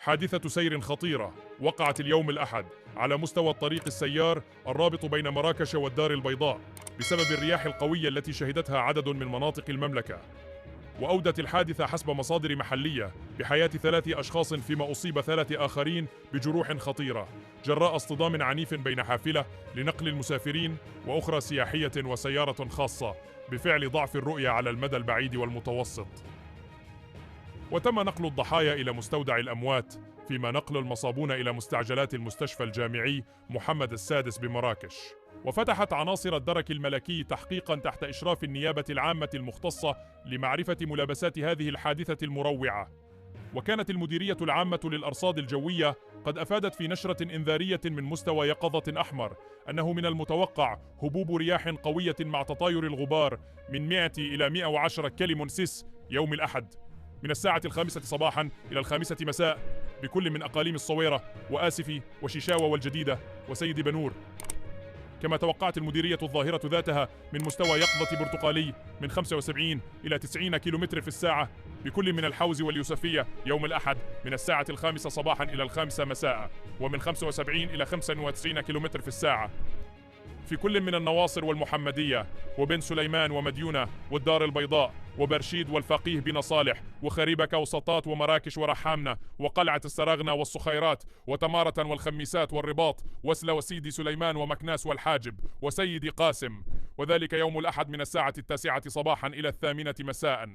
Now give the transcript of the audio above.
حادثة سير خطيرة وقعت اليوم الأحد على مستوى الطريق السيار الرابط بين مراكش والدار البيضاء بسبب الرياح القوية التي شهدتها عدد من مناطق المملكة. وأودت الحادثة حسب مصادر محلية بحياة 3 أشخاص، فيما أصيب 3 آخرين بجروح خطيرة جراء اصطدام عنيف بين حافلة لنقل المسافرين وأخرى سياحية وسيارة خاصة، بفعل ضعف الرؤية على المدى البعيد والمتوسط. وتم نقل الضحايا إلى مستودع الأموات، فيما نقل المصابون إلى مستعجلات المستشفى الجامعي محمد السادس بمراكش. وفتحت عناصر الدرك الملكي تحقيقا تحت إشراف النيابة العامة المختصة لمعرفة ملابسات هذه الحادثة المروعة. وكانت المديرية العامة للأرصاد الجوية قد أفادت في نشرة إنذارية من مستوى يقظة أحمر أنه من المتوقع هبوب رياح قوية مع تطاير الغبار من 100 إلى 110 كيلومنسيس يوم الأحد من الساعة 5 صباحا إلى 5 مساء بكل من أقاليم الصويرة وآسفي وشيشاوة والجديدة وسيد بنور. كما توقعت المديرية الظاهرة ذاتها من مستوى يقظة برتقالي من 75 إلى 90 كيلومتر في الساعة بكل من الحوز واليوسفية يوم الأحد من الساعة 5 صباحا إلى 5 مساء، ومن 75 إلى 95 كيلومتر في الساعة في كل من النواصر والمحمدية وبن سليمان ومديونة والدار البيضاء وبرشيد والفقيه بن صالح وخريبك وسطات ومراكش ورحامنة وقلعة السراغنة والصخيرات وتمارة والخميسات والرباط وسلة وسيدي سليمان ومكناس والحاجب وسيدي قاسم، وذلك يوم الأحد من الساعة 9 صباحا إلى 8 مساء.